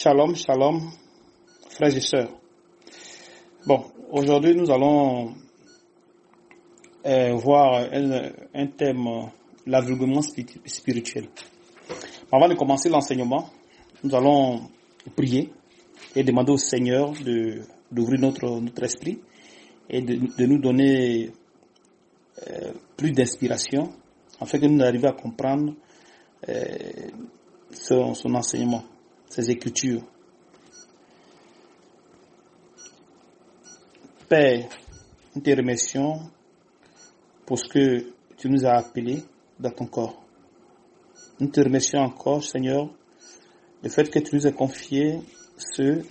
Shalom, shalom, frères et sœurs. Bon, aujourd'hui nous allons voir un thème, l'aveuglement spirituel. Avant de commencer l'enseignement, nous allons prier et demander au Seigneur d'ouvrir notre esprit et de nous donner plus d'inspiration afin que nous arrivions à comprendre son enseignement, ses écritures. Père, nous te remercions pour ce que tu nous as appelés dans ton corps. Nous te remercions encore, Seigneur, le fait que tu nous as confié ce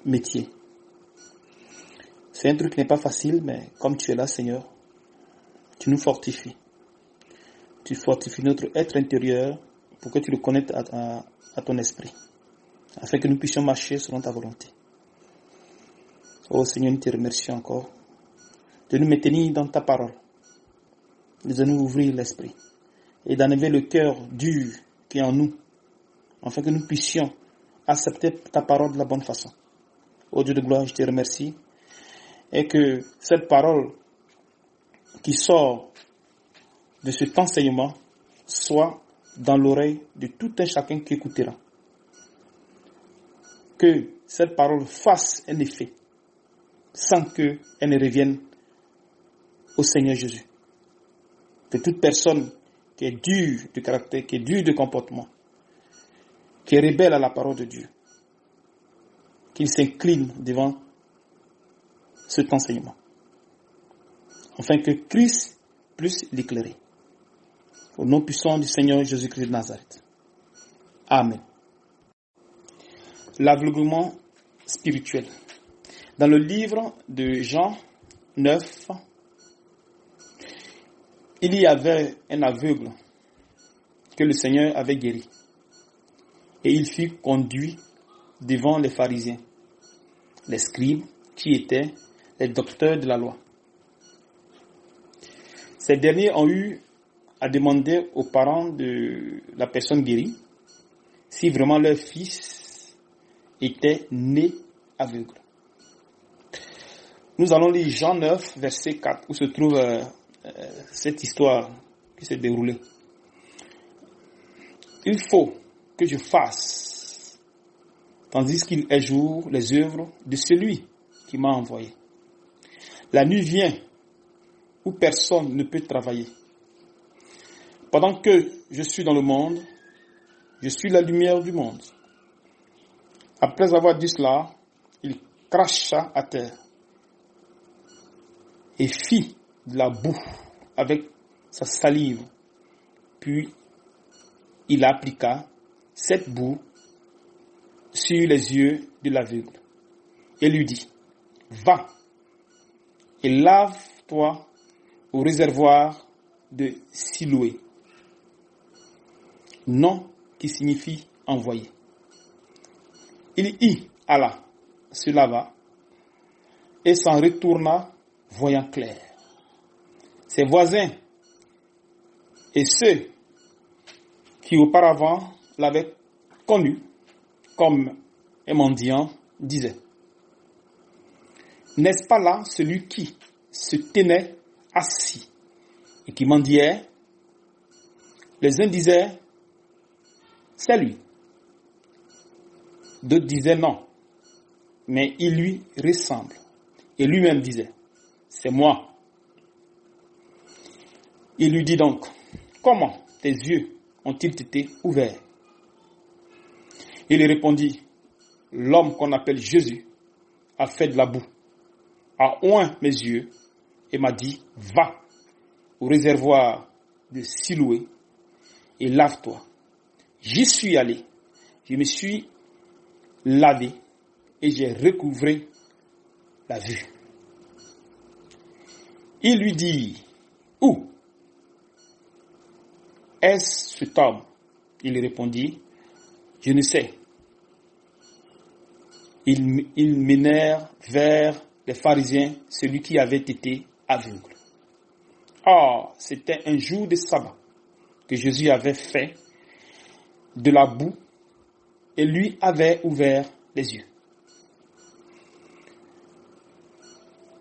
métier. C'est un truc qui n'est pas facile, mais comme tu es là, Seigneur, tu nous fortifies. Tu fortifies notre être intérieur pour que tu le connectes à ton esprit, afin que nous puissions marcher selon ta volonté. Oh Seigneur, nous te remercions encore de nous maintenir dans ta parole, de nous ouvrir l'esprit et d'enlever le cœur dur qui est en nous, afin que nous puissions accepter ta parole de la bonne façon. Oh Dieu de gloire, je te remercie et que cette parole qui sort de cet enseignement soit dans l'oreille de tout un chacun qui écoutera. Que cette parole fasse un effet sans qu'elle ne revienne au Seigneur Jésus. Que toute personne qui est dure de caractère, qui est dure de comportement, qui est rebelle à la parole de Dieu, qu'il s'incline devant cet enseignement, afin que Christ puisse l'éclairer. Au nom puissant du Seigneur Jésus-Christ de Nazareth. Amen. L'aveuglement spirituel. Dans le livre de Jean 9, il y avait un aveugle que le Seigneur avait guéri. Et il fut conduit devant les pharisiens, les scribes qui étaient les docteurs de la loi. Ces derniers ont eu à demander aux parents de la personne guérie si vraiment leur fils était né aveugle. Nous allons lire Jean 9, verset 4, où se trouve cette histoire qui s'est déroulée. Il faut que je fasse, tandis qu'il est jour, les œuvres de celui qui m'a envoyé. La nuit vient où personne ne peut travailler. Pendant que je suis dans le monde, je suis la lumière du monde. Après avoir dit cela, il cracha à terre et fit de la boue avec sa salive. Puis il appliqua cette boue sur les yeux de l'aveugle et lui dit, va et lave-toi au réservoir de Siloé. Nom qui signifie envoyé. Il y alla, se lava et s'en retourna voyant clair. Ses voisins et ceux qui auparavant l'avaient connu comme un mendiant disaient, n'est-ce pas là celui qui se tenait assis et qui mendiait? Les uns disaient, c'est lui. D'autres disaient non, mais il lui ressemble. Et lui-même disait, c'est moi. Il lui dit donc, comment tes yeux ont-ils été ouverts? Il répondit, l'homme qu'on appelle Jésus a fait de la boue, a oint mes yeux et m'a dit, va au réservoir de Siloé et lave-toi. J'y suis allé, je me suis lavé et j'ai recouvré la vue. Il lui dit, où est-ce cet homme? Il répondit, je ne sais. Ils menèrent vers les pharisiens celui qui avait été aveugle. Or, c'était un jour de sabbat que Jésus avait fait de la boue et lui avait ouvert les yeux.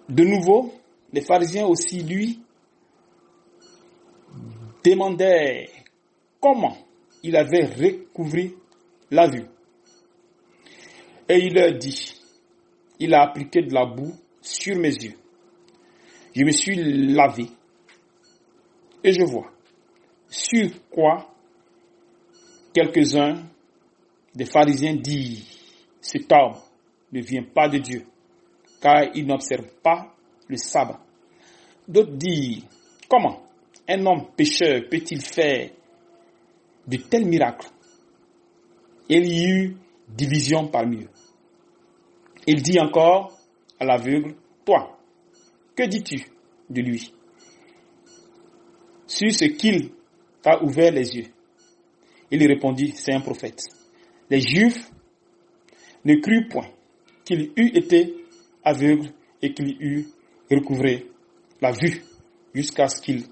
De nouveau, les pharisiens aussi lui demandaient comment il avait recouvré la vue. Et il leur dit, il a appliqué de la boue sur mes yeux. Je me suis lavé et je vois. Sur quoi quelques-uns des pharisiens disent, cet homme ne vient pas de Dieu, car il n'observe pas le sabbat. D'autres disent, comment un homme pécheur peut-il faire de tels miracles? Il y eut division parmi eux. Il dit encore à l'aveugle, toi, que dis-tu de lui? Sur ce qu'il t'a ouvert les yeux. Il répondit, c'est un prophète. Les Juifs ne crurent point qu'il eût été aveugle et qu'il eût recouvré la vue jusqu'à ce qu'ils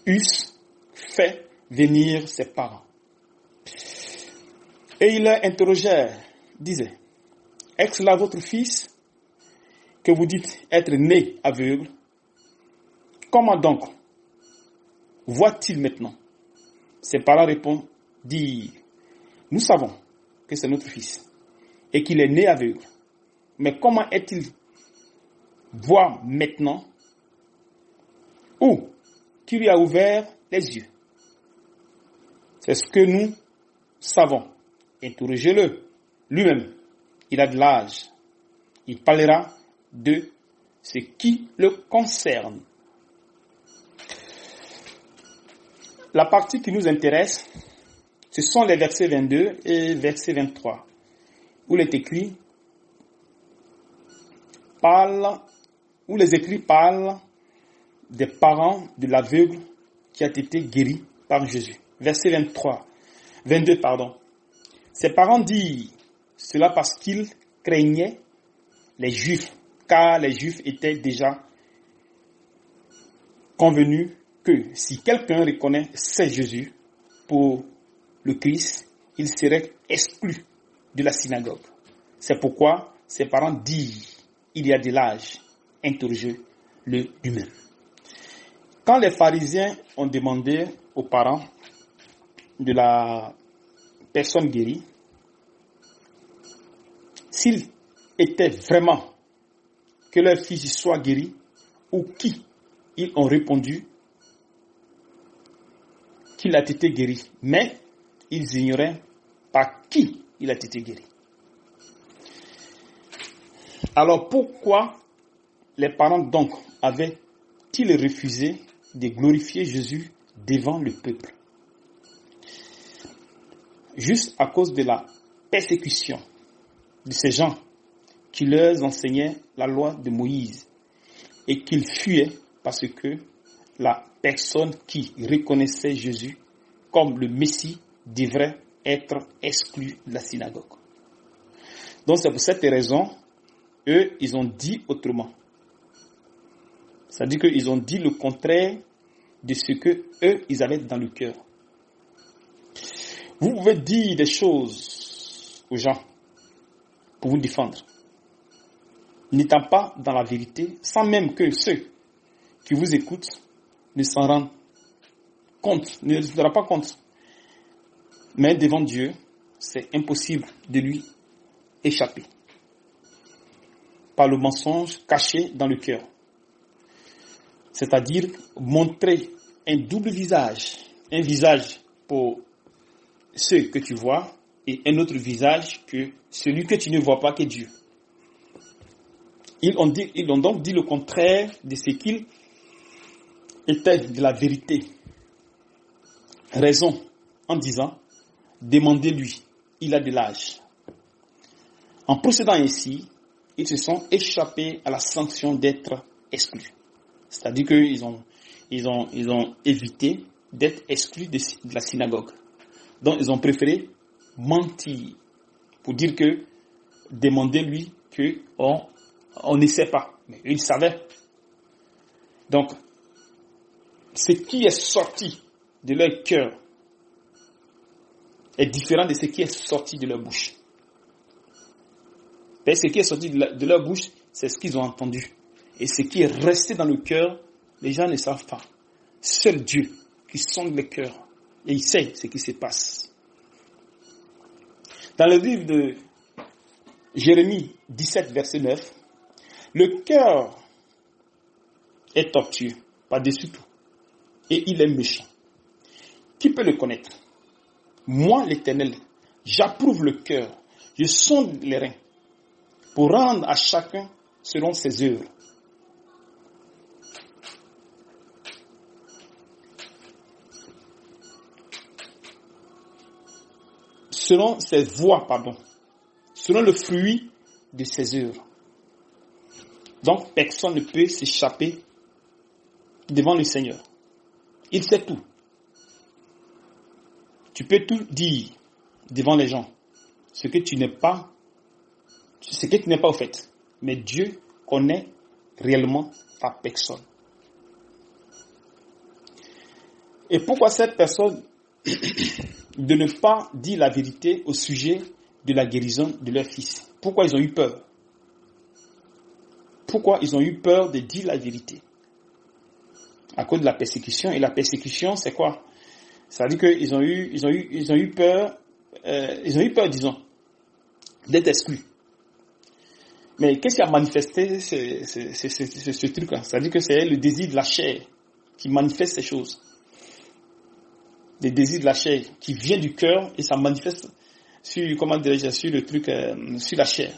eussent fait venir ses parents. Et ils leur interrogèrent, disaient, est-ce là votre fils que vous dites être né aveugle? Comment donc voit-il maintenant? Ses parents répondent, disent, nous savons que c'est notre fils et qu'il est né aveugle. Mais comment est-il voit maintenant? Ou qui lui a ouvert les yeux? C'est ce que nous savons. Interrogez-le lui-même. Il a de l'âge. Il parlera de ce qui le concerne. La partie qui nous intéresse, ce sont les versets 22 et verset 23, où les écrits parlent des parents de l'aveugle qui a été guéri par Jésus. Verset 22. Ses parents disent cela parce qu'ils craignaient les Juifs, car les Juifs étaient déjà convenus que si quelqu'un reconnaissait Jésus pour le Christ, il serait exclu de la synagogue. C'est pourquoi ses parents disent, il y a de l'âge, interrogez-le lui-même. Quand les pharisiens ont demandé aux parents de la personne guérie s'il était vraiment que leur fils soit guéri ou qui, ils ont répondu qu'il a été guéri, mais ils ignoraient par qui il a été guéri. Alors pourquoi les parents donc avaient-ils refusé de glorifier Jésus devant le peuple? Juste à cause de la persécution de ces gens qui leur enseignaient la loi de Moïse et qu'ils fuyaient parce que la personne qui reconnaissait Jésus comme le Messie devrait être exclue de la synagogue. Donc c'est pour cette raison, eux, ils ont dit autrement. C'est-à-dire qu'ils ont dit le contraire de ce que eux, ils avaient dans le cœur. Vous pouvez dire des choses aux gens pour vous défendre, n'étant pas dans la vérité, sans même que ceux qui vous écoutent ne s'en rendent compte, ne se rendent pas compte. Mais devant Dieu, c'est impossible de lui échapper par le mensonge caché dans le cœur. C'est-à-dire montrer un double visage, un visage pour ceux que tu vois et un autre visage que celui que tu ne vois pas, que Dieu. Ils ont donc dit le contraire de ce qu'il était de la vérité. Raison en disant, demandez-lui, il a de l'âge. En procédant ainsi, ils se sont échappés à la sanction d'être exclus. C'est-à-dire qu'ils ont évité d'être exclus de la synagogue. Donc ils ont préféré mentir pour dire que demandez-lui qu'on ne sait pas. Mais ils savaient. Donc, ce qui est sorti de leur cœur est différent de ce qui est sorti de leur bouche. Et ce qui est sorti de leur bouche, c'est ce qu'ils ont entendu. Et ce qui est resté dans le cœur, les gens ne savent pas. Seul Dieu qui sonde le cœur et il sait ce qui se passe. Dans le livre de Jérémie 17, verset 9, le cœur est tortueux par-dessus tout et il est méchant. Qui peut le connaître? Moi, l'Éternel, j'approuve le cœur, je sonde les reins pour rendre à chacun selon ses œuvres. Selon ses voies, selon le fruit de ses œuvres. Donc, personne ne peut s'échapper devant le Seigneur. Il sait tout. Tu peux tout dire devant les gens, ce que tu n'es pas au fait. Mais Dieu connaît réellement ta personne. Et pourquoi cette personne de ne pas dire la vérité au sujet de la guérison de leur fils? Pourquoi ils ont eu peur? Pourquoi ils ont eu peur de dire la vérité? À cause de la persécution. Et la persécution, c'est quoi? Ça veut dire qu'ils ont eu peur, disons, d'être exclus. Mais qu'est-ce qui a manifesté ce truc-là? Ça veut dire que c'est le désir de la chair qui manifeste ces choses. Des désirs de la chair qui vient du cœur et ça manifeste sur le truc, sur la chair.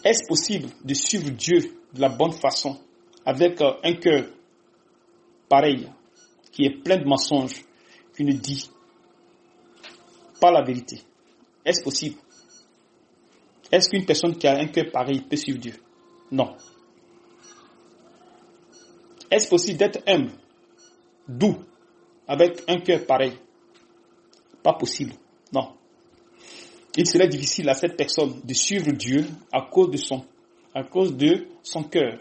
Est-ce possible de suivre Dieu de la bonne façon avec un cœur pareil, qui est plein de mensonges, qui ne dit pas la vérité? Est-ce possible? Est-ce qu'une personne qui a un cœur pareil peut suivre Dieu? Non. Est-ce possible d'être humble, doux, avec un cœur pareil? Pas possible. Non. Il serait difficile à cette personne de suivre Dieu à cause de son cœur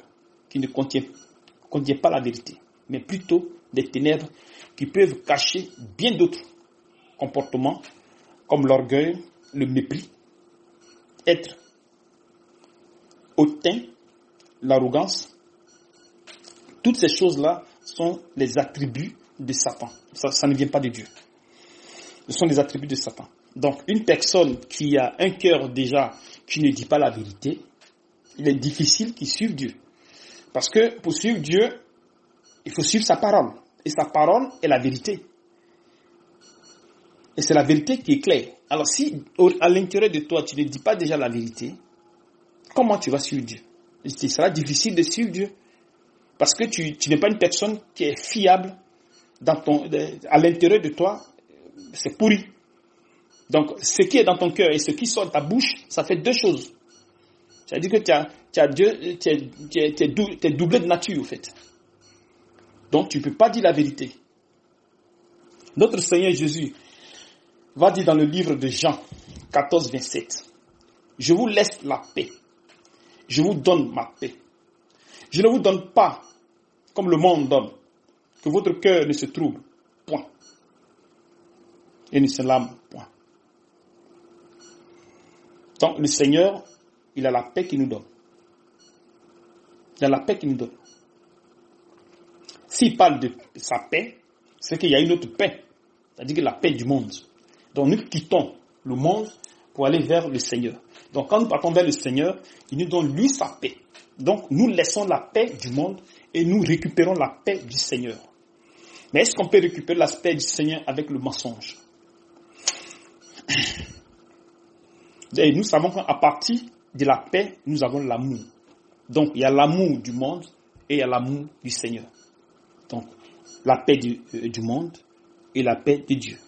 qui ne contient pas la vérité, mais plutôt des ténèbres qui peuvent cacher bien d'autres comportements comme l'orgueil, le mépris, être hautain, l'arrogance. Toutes ces choses-là sont les attributs de Satan. Ça ne vient pas de Dieu. Ce sont les attributs de Satan. Donc, une personne qui a un cœur déjà qui ne dit pas la vérité, il est difficile qu'il suive Dieu. Parce que pour suivre Dieu, il faut suivre sa parole. Et sa parole est la vérité. Et c'est la vérité qui est claire. Alors si à l'intérieur de toi, tu ne dis pas déjà la vérité, comment tu vas suivre Dieu? Il sera difficile de suivre Dieu. Parce que tu n'es pas une personne qui est fiable à l'intérieur de toi, c'est pourri. Donc, ce qui est dans ton cœur et ce qui sort de ta bouche, ça fait deux choses. C'est-à-dire que tu es doublé de nature, en fait. Donc, tu ne peux pas dire la vérité. Notre Seigneur Jésus va dire dans le livre de Jean 14, 27, « Je vous laisse la paix. Je vous donne ma paix. Je ne vous donne pas comme le monde donne, que votre cœur ne se trouble, point. Et ne se lame, point. » Donc, le Seigneur, il a la paix qu'il nous donne. Il a la paix qu'il nous donne. S'il parle de sa paix, c'est qu'il y a une autre paix. C'est-à-dire que la paix du monde. Donc, nous quittons le monde pour aller vers le Seigneur. Donc, quand nous partons vers le Seigneur, il nous donne lui sa paix. Donc, nous laissons la paix du monde et nous récupérons la paix du Seigneur. Mais est-ce qu'on peut récupérer la paix du Seigneur avec le mensonge? Et nous savons qu'à partir de la paix, nous avons l'amour. Donc, il y a l'amour du monde et il y a l'amour du Seigneur. Donc, la paix du monde et la paix de Dieu.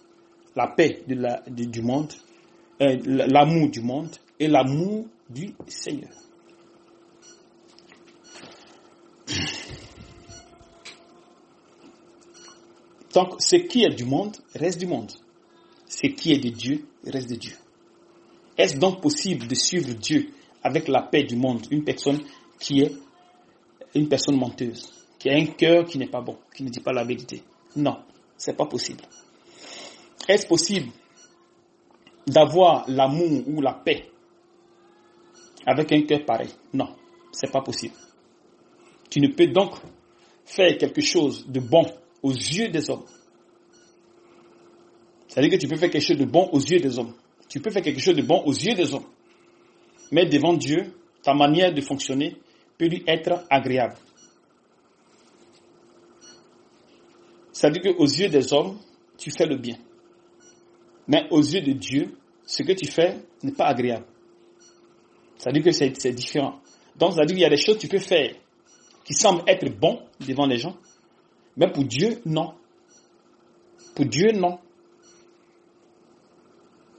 La paix du monde, l'amour du monde et l'amour du Seigneur. Donc, ce qui est du monde reste du monde. Ce qui est de Dieu reste de Dieu. Est-ce donc possible de suivre Dieu avec la paix du monde, une personne qui est une personne menteuse, qui a un cœur qui n'est pas bon, qui ne dit pas la vérité? Non, c'est pas possible. Est-ce possible d'avoir l'amour ou la paix avec un cœur pareil? Non, c'est pas possible. Tu ne peux donc faire quelque chose de bon aux yeux des hommes. C'est-à-dire que tu peux faire quelque chose de bon aux yeux des hommes. Tu peux faire quelque chose de bon aux yeux des hommes. Mais devant Dieu, ta manière de fonctionner peut lui être agréable. C'est-à-dire qu'aux yeux des hommes, tu fais le bien. Mais aux yeux de Dieu, ce que tu fais n'est pas agréable. C'est-à-dire que c'est différent. Donc, c'est-à-dire qu'il y a des choses que tu peux faire qui semblent être bons devant les gens, mais pour Dieu, non. Pour Dieu, non.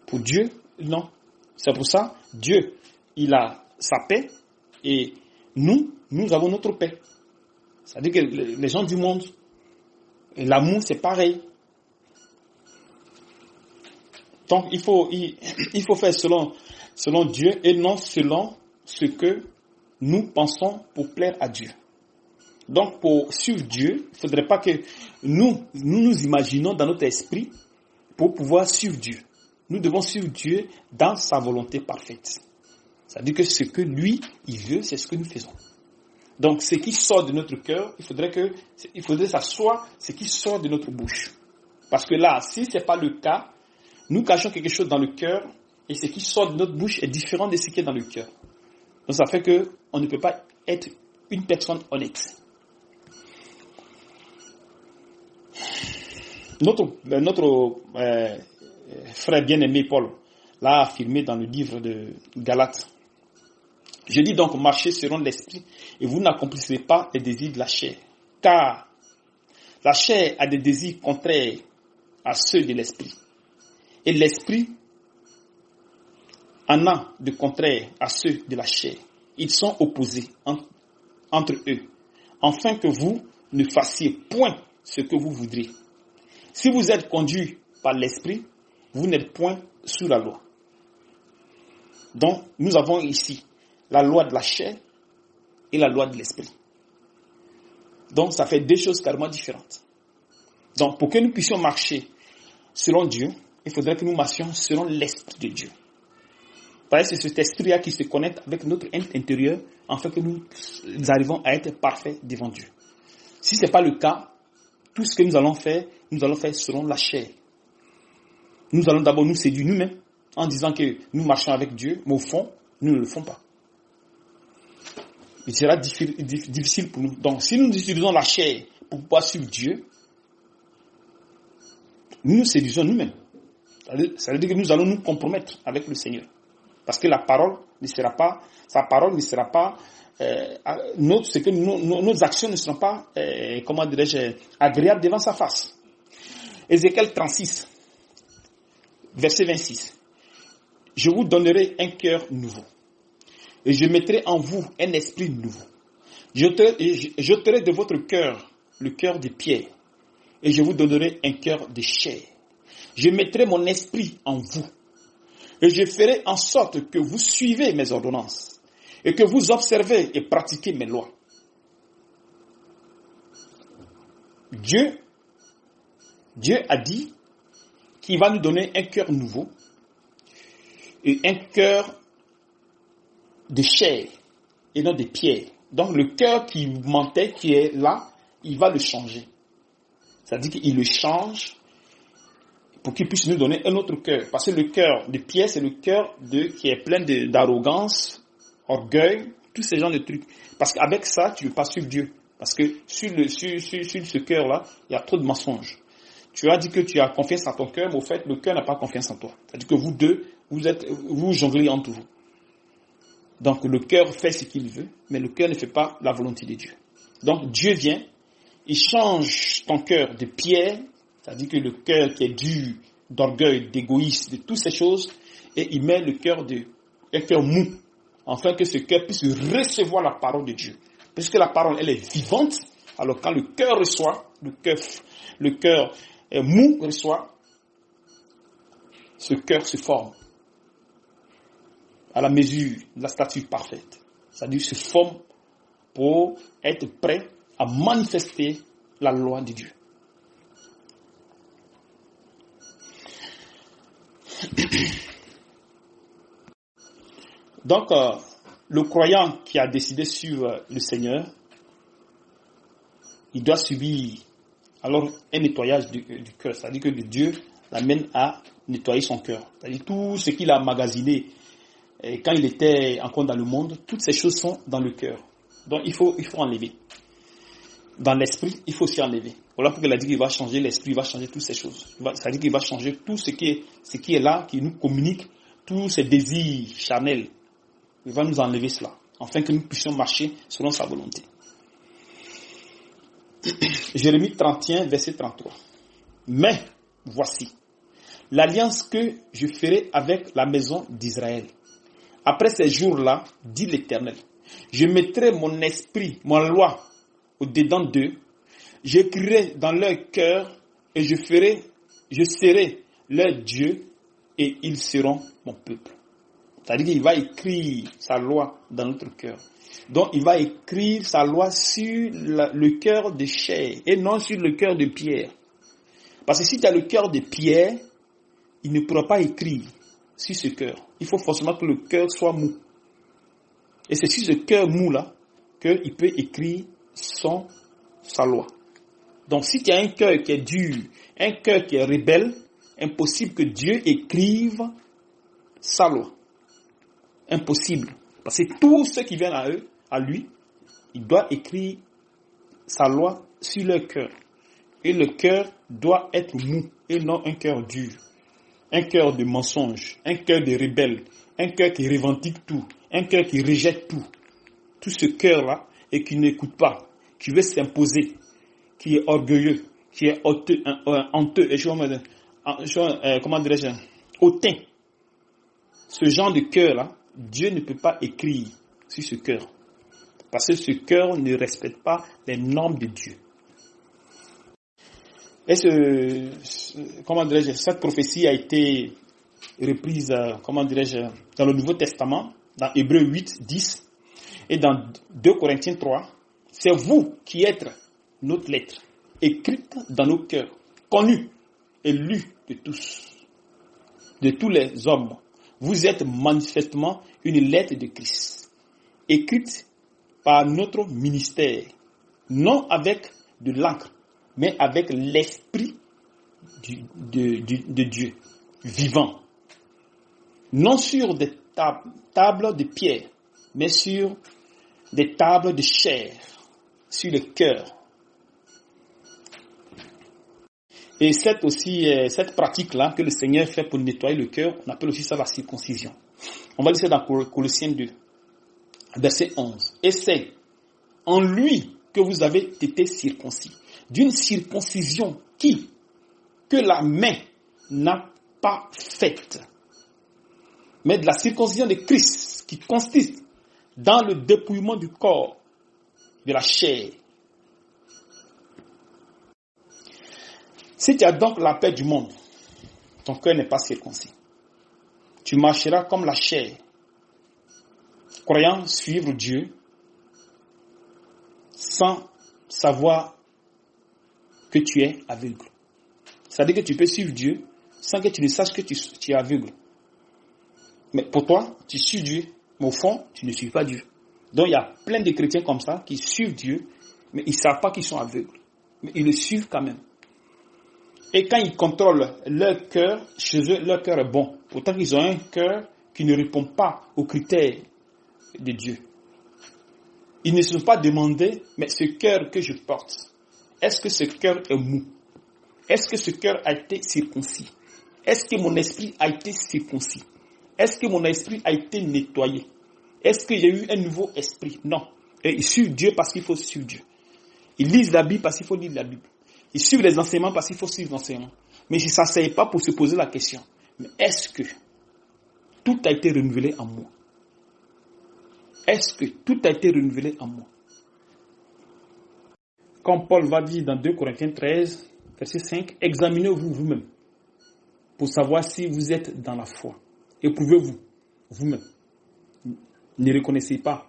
Pour Dieu, non. C'est pour ça, Dieu, il a sa paix et nous avons notre paix. C'est-à-dire que les gens du monde, l'amour, c'est pareil. Donc, il faut faire selon Dieu et non selon ce que nous pensons pour plaire à Dieu. Donc, pour suivre Dieu, il ne faudrait pas que nous imaginons dans notre esprit pour pouvoir suivre Dieu. Nous devons suivre Dieu dans sa volonté parfaite. C'est-à-dire que ce que lui, il veut, c'est ce que nous faisons. Donc, ce qui sort de notre cœur, il faudrait que ça soit ce qui sort de notre bouche. Parce que là, si ce n'est pas le cas, nous cachons quelque chose dans le cœur et ce qui sort de notre bouche est différent de ce qui est dans le cœur. Donc, ça fait qu'on ne peut pas être une personne honnête. Notre frère bien-aimé Paul l'a affirmé dans le livre de Galates. Je dis donc, marchez selon l'esprit et vous n'accomplissez pas les désirs de la chair. Car la chair a des désirs contraires à ceux de l'esprit. Et l'esprit en a de contraires à ceux de la chair. Ils sont opposés entre eux, afin que vous ne fassiez point ce que vous voudrez. Si vous êtes conduit par l'esprit, vous n'êtes point sous la loi. Donc, nous avons ici la loi de la chair et la loi de l'esprit. Donc, ça fait deux choses carrément différentes. Donc, pour que nous puissions marcher selon Dieu, il faudrait que nous marchions selon l'esprit de Dieu. Parce que c'est cet esprit-là qui se connecte avec notre intérieur, afin que nous arrivons à être parfaits devant Dieu. Si ce n'est pas le cas, tout ce que nous allons faire selon la chair. Nous allons d'abord nous séduire nous-mêmes, en disant que nous marchons avec Dieu, mais au fond, nous ne le faisons pas. Il sera difficile pour nous. Donc, si nous utilisons la chair pour pouvoir suivre Dieu, nous nous séduisons nous-mêmes. Ça veut dire que nous allons nous compromettre avec le Seigneur. Parce que sa parole ne sera pas, nos actions ne seront pas, agréables devant sa face. Ézéchiel 36, verset 26. Je vous donnerai un cœur nouveau. Et je mettrai en vous un esprit nouveau. J'ôterai de votre cœur le cœur de pierre. Et je vous donnerai un cœur de chair. Je mettrai mon esprit en vous. Et je ferai en sorte que vous suivez mes ordonnances. Et que vous observez et pratiquez mes lois. Dieu a dit qu'il va nous donner un cœur nouveau. Et un cœur de chair et non de pierre. Donc le cœur qui mentait, qui est là, il va le changer. C'est-à-dire qu'il le change pour qu'il puisse nous donner un autre cœur. Parce que le cœur de pierre, c'est le cœur qui est plein d'arrogance, orgueil, tous ces genres de trucs. Parce qu'avec ça, tu ne veux pas suivre Dieu. Parce que sur ce cœur-là, il y a trop de mensonges. Tu as dit que tu as confiance en ton cœur, mais au fait, le cœur n'a pas confiance en toi. C'est-à-dire que vous deux, vous jonglez entre vous. Donc le cœur fait ce qu'il veut, mais le cœur ne fait pas la volonté de Dieu. Donc Dieu vient, il change ton cœur de pierre, c'est-à-dire que le cœur qui est dur, d'orgueil, d'égoïsme, de toutes ces choses, et il met un cœur mou, afin que ce cœur puisse recevoir la parole de Dieu. Puisque la parole, elle est vivante, alors quand le cœur reçoit, le cœur mou reçoit, ce cœur se forme à la mesure de la stature parfaite. C'est-à-dire se forme pour être prêt à manifester la loi de Dieu. Donc, le croyant qui a décidé de suivre le Seigneur, il doit subir alors un nettoyage du cœur. C'est-à-dire que Dieu l'amène à nettoyer son cœur. C'est-à-dire tout ce qu'il a emmagasiné quand il était encore dans le monde, toutes ces choses sont dans le cœur. Donc il faut enlever. Dans l'esprit, il faut aussi enlever. Voilà pourquoi il a dit qu'il va changer l'esprit, il va changer toutes ces choses. C'est-à-dire qu'il va changer tout ce qui est là, qui nous communique, tous ces désirs charnels. Il va nous enlever cela, afin que nous puissions marcher selon sa volonté. Jérémie 31, verset 33. Mais voici l'alliance que je ferai avec la maison d'Israël. Après ces jours-là, dit l'Éternel, je mettrai mon esprit, ma loi au-dedans d'eux, j'écrirai dans leur cœur et je serai leur Dieu et ils seront mon peuple. C'est-à-dire qu'il va écrire sa loi dans notre cœur. Donc il va écrire sa loi sur le cœur de chair et non sur le cœur de pierre. Parce que si tu as le cœur de pierre, il ne pourra pas écrire sur ce cœur. Il faut forcément que le cœur soit mou. Et c'est sur ce cœur mou-là qu'il peut écrire sa loi. Donc si tu as un cœur qui est dur, un cœur qui est rebelle, impossible que Dieu écrive sa loi. Impossible. Parce que tous ceux qui viennent à lui, il doit écrire sa loi sur leur cœur. Et le cœur doit être mou et non un cœur dur. Un cœur de mensonge, un cœur de rebelle, un cœur qui revendique tout, un cœur qui rejette tout. Tout ce cœur-là et qui n'écoute pas, qui veut s'imposer, qui est orgueilleux, qui est honteux, et comment dirais-je, hautain. Ce genre de cœur-là, Dieu ne peut pas écrire sur ce cœur. Parce que ce cœur ne respecte pas les normes de Dieu. Et cette prophétie a été reprise, dans le Nouveau Testament, dans Hébreux 8, 10, et dans 2 Corinthiens 3. C'est vous qui êtes notre lettre, écrite dans nos cœurs, connue et lue de tous les hommes. Vous êtes manifestement une lettre de Christ, écrite par notre ministère, non avec de l'encre, mais avec l'esprit de Dieu vivant. Non sur des tables de pierre, mais sur des tables de chair, sur le cœur. Et cette pratique-là que le Seigneur fait pour nettoyer le cœur, on appelle aussi ça la circoncision. On va lire ça dans Colossiens 2, verset 11. Et c'est en lui que vous avez été circoncis, d'une circoncision que la main n'a pas faite, mais de la circoncision de Christ qui consiste dans le dépouillement du corps, de la chair. Si tu as donc la paix du monde, ton cœur n'est pas circoncis. Tu marcheras comme la chair, croyant suivre Dieu sans savoir que tu es aveugle. C'est-à-dire que tu peux suivre Dieu sans que tu ne saches que tu es aveugle. Mais pour toi, tu suis Dieu, mais au fond, tu ne suis pas Dieu. Donc il y a plein de chrétiens comme ça qui suivent Dieu, mais ils ne savent pas qu'ils sont aveugles. Mais ils le suivent quand même. Et quand ils contrôlent leur cœur, chez eux, leur cœur est bon. Pourtant ils ont un cœur qui ne répond pas aux critères de Dieu. Ils ne se sont pas demandé, mais ce cœur que je porte, est-ce que ce cœur est mou? Est-ce que ce cœur a été circoncis? Est-ce que mon esprit a été circoncis? Est-ce que mon esprit a été nettoyé? Est-ce qu'il y a eu un nouveau esprit? Non. Et ils suivent Dieu parce qu'il faut suivre Dieu. Ils lisent la Bible parce qu'il faut lire la Bible. Ils suivent les enseignements parce qu'il faut suivre l'enseignement. Mais ils ne s'asseyent pas pour se poser la question. Mais est-ce que tout a été renouvelé en moi? Est-ce que tout a été renouvelé en moi? Comme Paul va dire dans 2 Corinthiens 13, verset 5, examinez-vous vous-même pour savoir si vous êtes dans la foi. Éprouvez-vous vous-même. Ne reconnaissez pas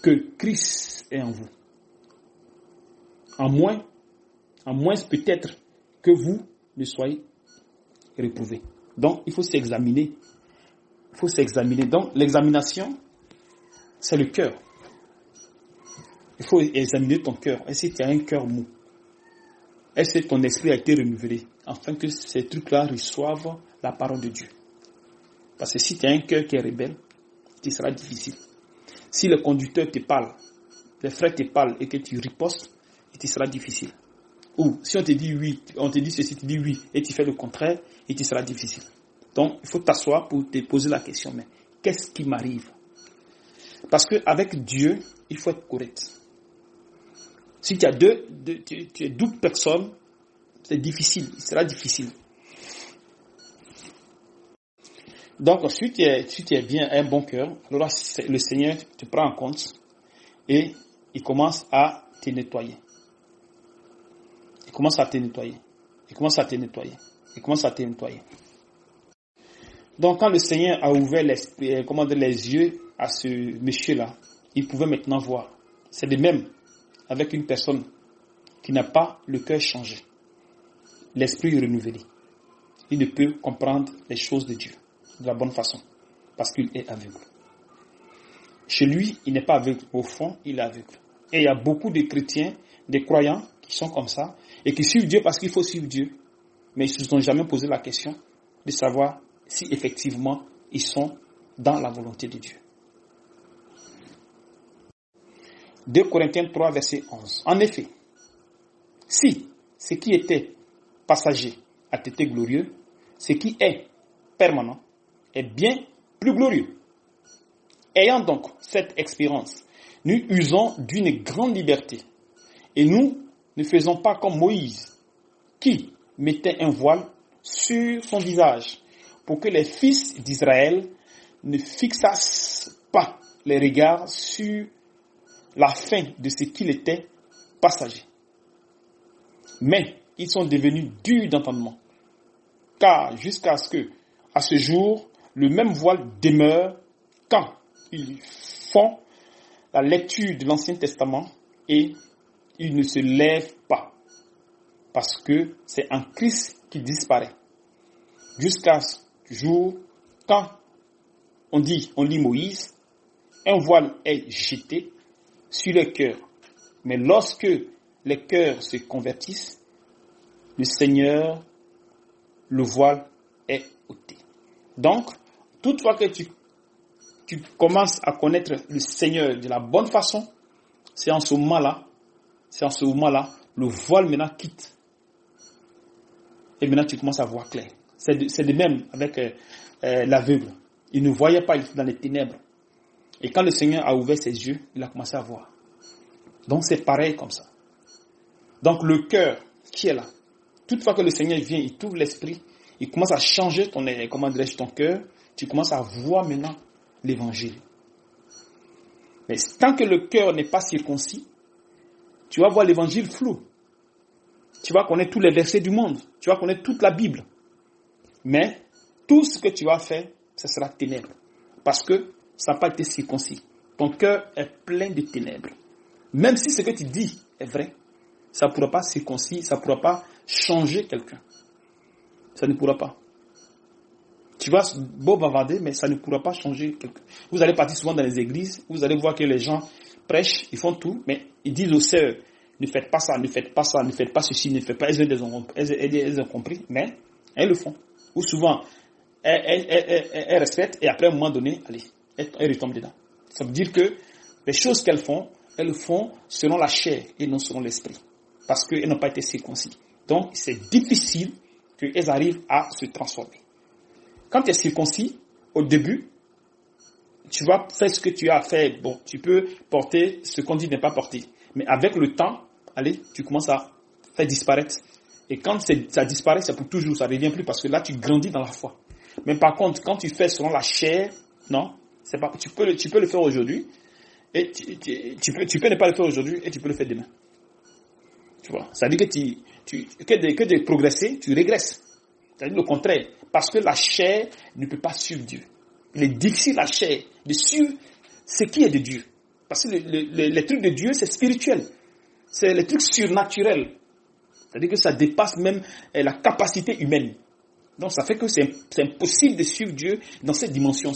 que Christ est en vous. À moins peut-être que vous ne soyez réprouvé. Donc, il faut s'examiner. Donc, l'examination, c'est le cœur. Il faut examiner ton cœur. Est-ce que tu as un cœur mou? Est-ce que ton esprit a été renouvelé? Afin que ces trucs-là reçoivent la parole de Dieu. Parce que si tu as un cœur qui est rebelle, ce sera difficile. Si le conducteur te parle, les frères te parlent et que tu ripostes, ce sera difficile. Ou si on te dit oui, on te dit ceci, tu dis oui, et tu fais le contraire, et ce sera difficile. Donc, il faut t'asseoir pour te poser la question, mais qu'est-ce qui m'arrive? Parce qu'avec Dieu, il faut être correct. Si tu as tu es double personne, c'est difficile, il sera difficile. Donc, si tu es bien un bon cœur, alors le Seigneur te prend en compte et il commence à te nettoyer. Il commence à te nettoyer. Donc, quand le Seigneur a ouvert les yeux à ce monsieur-là, il pouvait maintenant voir. C'est de même avec une personne qui n'a pas le cœur changé, l'esprit renouvelé. Il ne peut comprendre les choses de Dieu de la bonne façon parce qu'il est aveugle. Chez lui, il n'est pas aveugle. Au fond, il est aveugle. Et il y a beaucoup de chrétiens, des croyants qui sont comme ça et qui suivent Dieu parce qu'il faut suivre Dieu. Mais ils ne se sont jamais posé la question de savoir si effectivement ils sont dans la volonté de Dieu. 2 Corinthiens 3, verset 11. En effet, si ce qui était passager a été glorieux, ce qui est permanent est bien plus glorieux. Ayant donc cette expérience, nous usons d'une grande liberté et nous ne faisons pas comme Moïse qui mettait un voile sur son visage pour que les fils d'Israël ne fixassent pas les regards sur la fin de ce qu'il était passager. Mais ils sont devenus durs d'entendement, car jusqu'à ce que, à ce jour, le même voile demeure quand ils font la lecture de l'Ancien Testament et ils ne se lèvent pas, parce que c'est en Christ qui disparaît. Jusqu'à ce jour, quand on lit Moïse, un voile est jeté sur le cœur. Mais lorsque les cœurs se convertissent, le Seigneur, le voile est ôté. Donc, toutefois que tu commences à connaître le Seigneur de la bonne façon, c'est en ce moment-là, le voile maintenant quitte. Et maintenant tu commences à voir clair. C'est de même avec l'aveugle. Il ne voyait pas, il était dans les ténèbres. Et quand le Seigneur a ouvert ses yeux, il a commencé à voir. Donc c'est pareil comme ça. Donc le cœur qui est là, toutefois que le Seigneur vient, il t'ouvre l'esprit, il commence à changer ton cœur, tu commences à voir maintenant l'évangile. Mais tant que le cœur n'est pas circoncis, tu vas voir l'évangile flou. Tu vas connaître tous les versets du monde, tu vas connaître toute la Bible. Mais tout ce que tu vas faire, ce sera ténèbres. Parce que ça n'a pas été circoncis. Ton cœur est plein de ténèbres. Même si ce que tu dis est vrai, ça ne pourra pas circoncis, ça ne pourra pas changer quelqu'un. Ça ne pourra pas. Tu vas beau bavarder, mais ça ne pourra pas changer quelqu'un. Vous allez partir souvent dans les églises, vous allez voir que les gens prêchent, ils font tout, mais ils disent aux sœurs, ne faites pas ça, ne faites pas ça, ne faites pas ceci, ne faites pas. Elles ont compris, mais elles le font. Ou souvent, elles respectent et après, à un moment donné, allez, elles retombent dedans. Ça veut dire que les choses qu'elles font, elles le font selon la chair et non selon l'esprit. Parce qu'elles n'ont pas été circoncis. Donc, c'est difficile qu'elles arrivent à se transformer. Quand tu es circoncis, au début, tu vas faire ce que tu as fait. Bon, tu peux porter ce qu'on dit ne pas porter. Mais avec le temps, allez, tu commences à faire disparaître. Et quand ça disparaît, c'est pour toujours, ça ne revient plus parce que là, tu grandis dans la foi. Mais par contre, quand tu fais selon la chair, non, c'est pas, tu peux le faire aujourd'hui et tu peux ne pas le faire aujourd'hui et tu peux le faire demain. Tu vois, ça veut dire que de progresser, tu régresses. C'est-à-dire le contraire. Parce que la chair ne peut pas suivre Dieu. Il est difficile, la chair, de suivre ce qui est de Dieu. Parce que les trucs de Dieu, c'est spirituel. C'est les trucs surnaturels. C'est-à-dire que ça dépasse même la capacité humaine. Donc ça fait que c'est impossible de suivre Dieu dans cette dimension.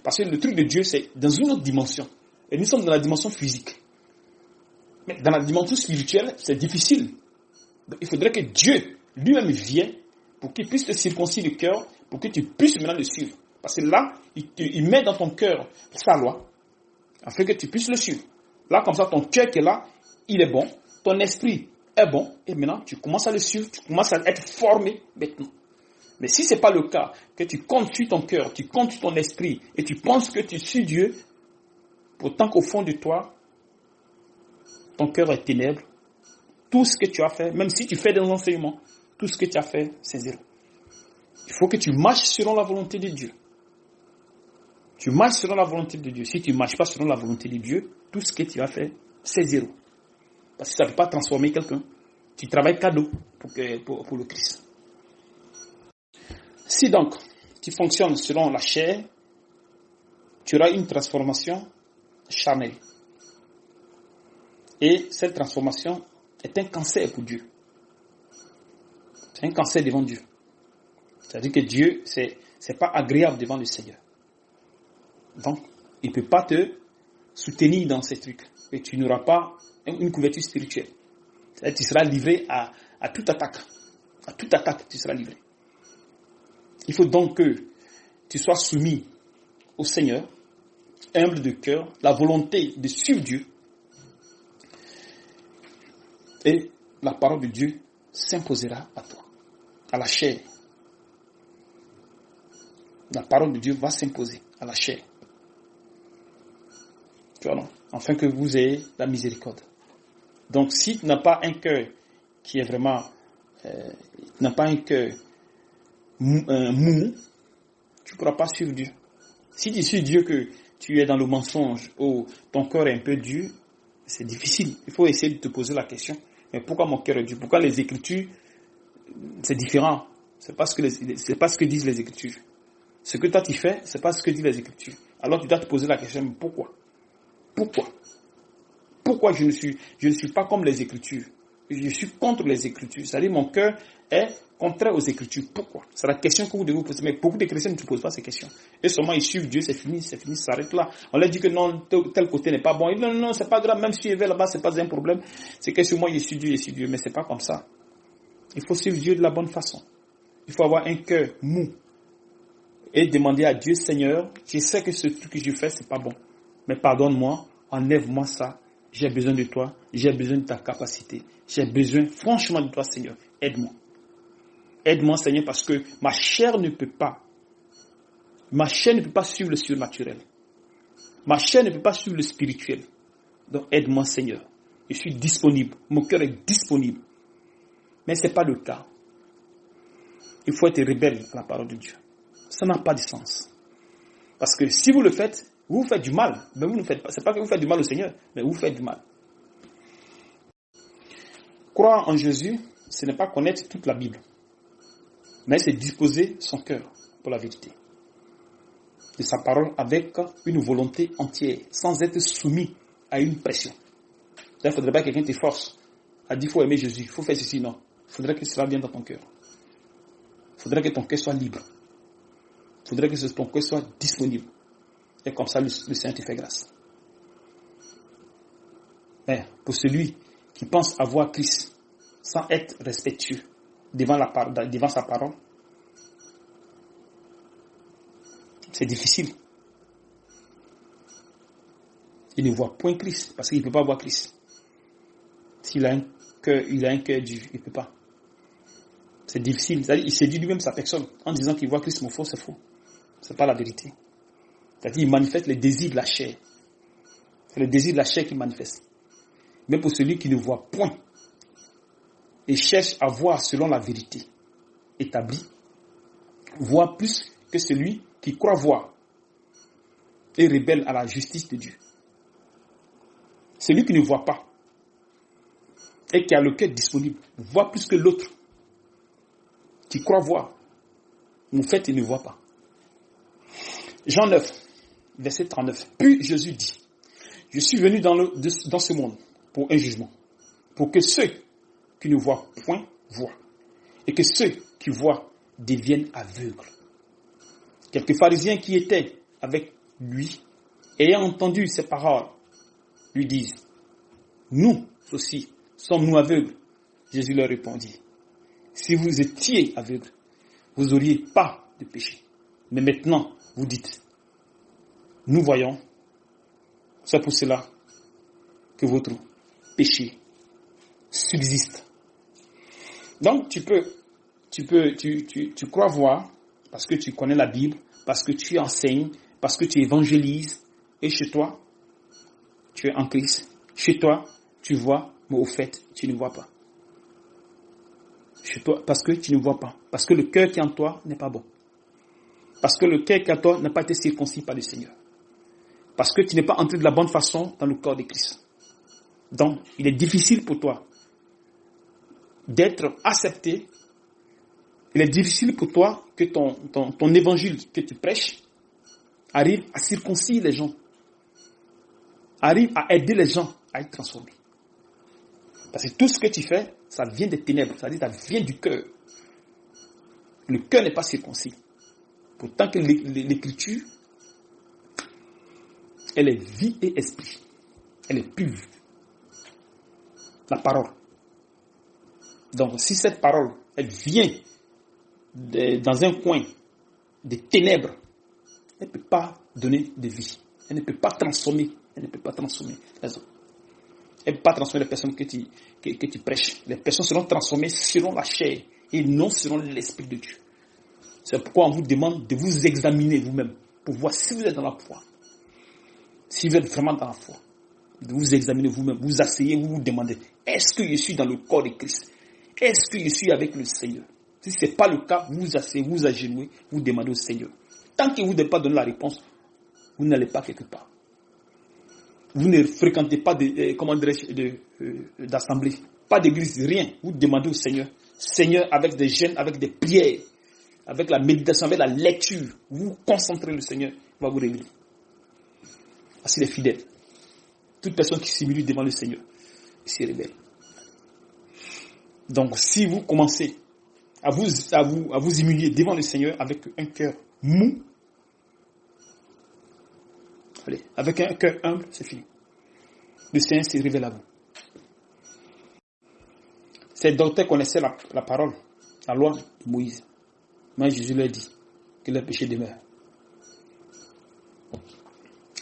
Parce que le truc de Dieu, c'est dans une autre dimension. Et nous sommes dans la dimension physique. Mais dans la dimension spirituelle, c'est difficile. Donc il faudrait que Dieu lui-même vienne pour qu'il puisse te circoncire le cœur, pour que tu puisses maintenant le suivre. Parce que là, il met dans ton cœur sa loi, afin que tu puisses le suivre. Là, comme ça, ton cœur qui est là, il est bon, ton esprit est bon, et maintenant, tu commences à le suivre, tu commences à être formé maintenant. Mais si ce n'est pas le cas, que tu comptes sur ton cœur, tu comptes sur ton esprit, et tu penses que tu suis Dieu, pourtant qu'au fond de toi, ton cœur est ténèbre, tout ce que tu as fait, même si tu fais des enseignements, tout ce que tu as fait, c'est zéro. Il faut que tu marches selon la volonté de Dieu. Tu marches selon la volonté de Dieu. Si tu ne marches pas selon la volonté de Dieu, tout ce que tu as fait, c'est zéro. Parce que ça ne peut pas transformer quelqu'un. Tu travailles cadeau pour le Christ. Si donc tu fonctionnes selon la chair, tu auras une transformation charnelle. Et cette transformation est un cancer pour Dieu. C'est un cancer devant Dieu. C'est-à-dire que Dieu, c'est pas agréable devant le Seigneur. Donc, il ne peut pas te soutenir dans ces trucs. Et tu n'auras pas une couverture spirituelle. C'est-à-dire que tu seras livré à toute attaque. À toute attaque, tu seras livré. Il faut donc que tu sois soumis au Seigneur, humble de cœur, la volonté de suivre Dieu. Et la parole de Dieu s'imposera à toi, à la chair. La parole de Dieu va s'imposer à la chair. Tu vois, non? Afin que vous ayez la miséricorde. Donc, si tu n'as pas un cœur qui est vraiment, n'a pas un cœur mou, tu ne pourras pas suivre Dieu. Si tu suis Dieu que tu es dans le mensonge ou ton cœur est un peu dur, c'est difficile. Il faut essayer de te poser la question. Mais pourquoi mon cœur est dur? Pourquoi les Écritures, c'est différent? C'est pas ce que disent les Écritures. Ce que toi tu fais, c'est pas ce que disent les Écritures. Alors tu dois te poser la question, mais pourquoi? Pourquoi je ne suis pas comme les Écritures? Je suis contre les Écritures. C'est-à-dire mon cœur est contraire aux Écritures. Pourquoi? C'est la question que vous devez vous poser. Mais beaucoup de chrétiens ne se posent pas ces questions. Et seulement ils suivent Dieu, c'est fini, ça s'arrête là. On leur dit que non, tel côté n'est pas bon. Ils disent non, c'est pas grave, même si je vais là-bas, c'est pas un problème. C'est que sur moi, je suis Dieu. Mais c'est pas comme ça. Il faut suivre Dieu de la bonne façon. Il faut avoir un cœur mou. Et demander à Dieu, Seigneur, je sais que ce truc que je fais, c'est pas bon. Mais pardonne-moi, enlève-moi ça. J'ai besoin de toi. J'ai besoin de ta capacité. J'ai besoin franchement de toi, Seigneur. Aide-moi. Aide-moi, Seigneur, parce que ma chair ne peut pas suivre le surnaturel. Ma chair ne peut pas suivre le spirituel. Donc aide-moi, Seigneur. Je suis disponible. Mon cœur est disponible. Mais ce n'est pas le cas. Il faut être rebelle à la parole de Dieu. Ça n'a pas de sens. Parce que si vous le faites, vous faites du mal. Mais vous ne faites pas. Ce n'est pas que vous faites du mal au Seigneur, mais vous faites du mal. Croire en Jésus, ce n'est pas connaître toute la Bible. Mais c'est disposer son cœur pour la vérité. De sa parole avec une volonté entière, sans être soumis à une pression. Il ne faudrait pas que quelqu'un te force à dire il faut aimer Jésus, il faut faire ceci, non. Il faudrait que cela vienne dans ton cœur. Il faudrait que ton cœur soit libre. Il faudrait que ton cœur soit disponible. Et comme ça, le Seigneur te fait grâce. Mais pour celui qui pense avoir Christ sans être respectueux devant sa parole, c'est difficile. Il ne voit point Christ parce qu'il ne peut pas voir Christ. S'il a un cœur dur, il ne peut pas. C'est difficile. C'est-à-dire, il séduit lui-même sa personne en disant qu'il voit Christ, mais faux, c'est faux. Ce n'est pas la vérité. C'est-à-dire, il manifeste les désirs de la chair. C'est le désir de la chair qui manifeste. Mais pour celui qui ne voit point et cherche à voir selon la vérité établie, voit plus que celui qui croit voir et rebelle à la justice de Dieu. Celui qui ne voit pas et qui a le cœur disponible voit plus que l'autre qui croit voir. En fait, il ne voit pas. Jean 9, verset 39. Puis Jésus dit, je suis venu dans ce monde pour un jugement, pour que ceux qui ne voient point voient, et que ceux qui voient deviennent aveugles. Quelques pharisiens qui étaient avec lui, ayant entendu ces paroles, lui disent, nous aussi, sommes-nous aveugles? Jésus leur répondit, si vous étiez aveugles, vous n'auriez pas de péché. Mais maintenant, vous dites, nous voyons, c'est pour cela que votre péché subsiste. Donc, tu crois voir, parce que tu connais la Bible, parce que tu enseignes, parce que tu évangélises, et chez toi, tu es en Christ. Chez toi, tu vois, mais au fait, tu ne vois pas. Chez toi, parce que tu ne vois pas. Parce que le cœur qui est en toi n'est pas bon. Parce que le cœur qui est en toi n'a pas été circoncis par le Seigneur. Parce que tu n'es pas entré de la bonne façon dans le corps de Christ. Donc, il est difficile pour toi d'être accepté. Il est difficile pour toi que ton évangile que tu prêches arrive à circoncire les gens. Arrive à aider les gens à être transformés. Parce que tout ce que tu fais, ça vient des ténèbres, c'est-à-dire ça vient du cœur. Le cœur n'est pas circoncis. Pourtant que l'écriture, elle est vie et esprit. Elle est pure. La parole. Donc si cette parole, elle vient dans un coin des ténèbres, elle ne peut pas donner de vie. Elle ne peut pas transformer. Elle ne peut pas transformer les hommes. Elle ne peut pas transformer les personnes que tu prêches. Les personnes seront transformées selon la chair et non selon l'Esprit de Dieu. C'est pourquoi on vous demande de vous examiner vous-même pour voir si vous êtes dans la foi. Si vous êtes vraiment dans la foi. De vous examiner vous-même. Vous asseyez, vous vous demandez, est-ce que je suis dans le corps de Christ? Est-ce que je suis avec le Seigneur? Si ce n'est pas le cas, vous vous asseyez, vous agenouillez, vous demandez au Seigneur. Tant que vous n'avez pas donné la réponse, vous n'allez pas quelque part. Vous ne fréquentez pas d'assemblée, pas d'église, rien. Vous demandez au Seigneur. Seigneur, avec des jeûnes, avec des prières, avec la méditation, avec la lecture, vous vous concentrez, le Seigneur va vous révéler. Ainsi les fidèles. Toute personne qui s'humilie devant le Seigneur, il se révèle. Donc, si vous commencez à vous humilier devant le Seigneur avec un cœur mou, allez, avec un cœur humble, c'est fini. Le Seigneur se révèle à vous. Ces docteurs connaissaient la parole, la loi de Moïse. Mais Jésus leur dit que le péché demeure.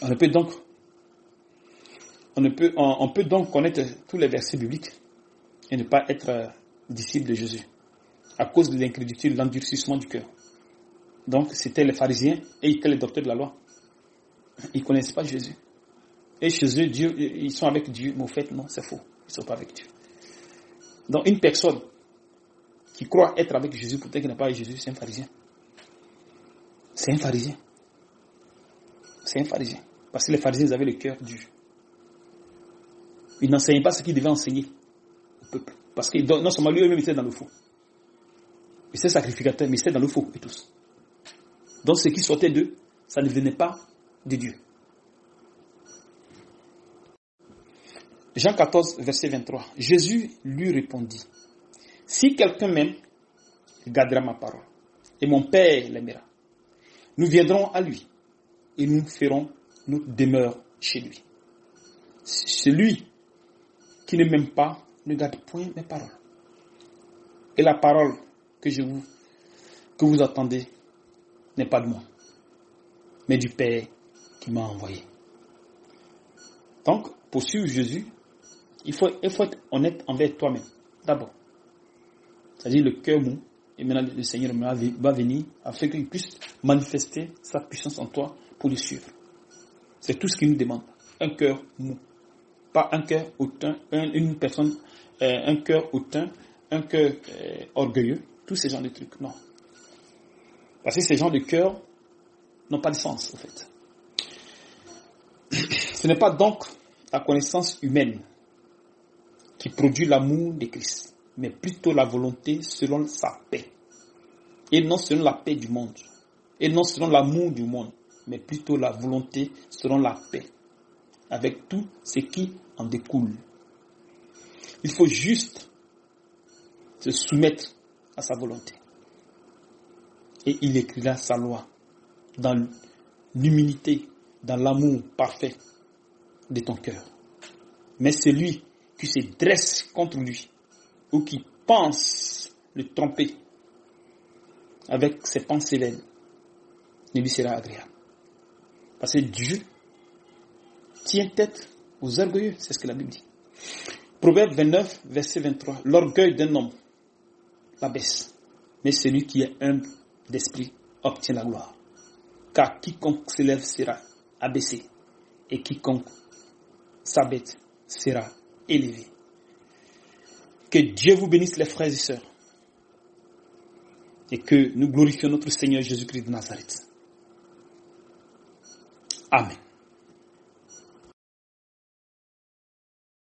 On peut donc connaître tous les versets bibliques et ne pas être disciple de Jésus à cause de l'incrédulité, de l'endurcissement du cœur. Donc, c'était les pharisiens et ils étaient les docteurs de la loi. Ils ne connaissent pas Jésus. Et chez eux, ils sont avec Dieu, mais au fait, non, c'est faux. Ils ne sont pas avec Dieu. Donc, une personne qui croit être avec Jésus, pourtant qu'il n'a pas avec Jésus, c'est un pharisien. C'est un pharisien. C'est un pharisien. Parce que les pharisiens, ils avaient le cœur dur. Ils n'enseignaient pas ce qu'ils devaient enseigner au peuple. Parce que non seulement lui, eux-mêmes étaient dans le faux. Ils étaient sacrificateurs, mais ils étaient dans le faux, et tous. Donc, ce qui sortait d'eux, ça ne venait pas de Dieu. Jean 14, verset 23. Jésus lui répondit, « Si quelqu'un m'aime, il gardera ma parole, et mon Père l'aimera. Nous viendrons à lui, et nous ferons notre demeure chez lui. Celui qui ne m'aime pas ne garde point mes paroles. Et la parole que vous attendez n'est pas de moi, mais du Père qui m'a envoyé. » Donc, pour suivre Jésus, il faut être honnête envers toi-même, d'abord. C'est-à-dire le cœur mou, et maintenant le Seigneur va venir afin qu'il puisse manifester sa puissance en toi pour le suivre. C'est tout ce qu'il nous demande. Un cœur mou. Pas un cœur hautain, un cœur hautain, un cœur orgueilleux, tous ces genres de trucs. Non. Parce que ces genres de cœur n'ont pas de sens, en fait. Ce n'est pas donc la connaissance humaine qui produit l'amour de Christ, mais plutôt la volonté selon sa paix. Et non selon la paix du monde. Et non selon l'amour du monde, mais plutôt la volonté selon la paix, avec tout ce qui en découle. Il faut juste se soumettre à sa volonté. et il écrira sa loi dans l'humilité, dans l'amour parfait de ton cœur. Mais celui qui se dresse contre lui ou qui pense le tromper avec ses pensées vaines ne lui sera agréable. Parce que Dieu tient tête aux orgueilleux, c'est ce que la Bible dit. Proverbe 29, verset 23. L'orgueil d'un homme l'abaisse, mais celui qui est humble d'esprit obtient la gloire. Car quiconque s'élève sera abaissé, et quiconque s'abaisse sera élevé. Que Dieu vous bénisse, les frères et sœurs, et que nous glorifions notre Seigneur Jésus-Christ de Nazareth. Amen.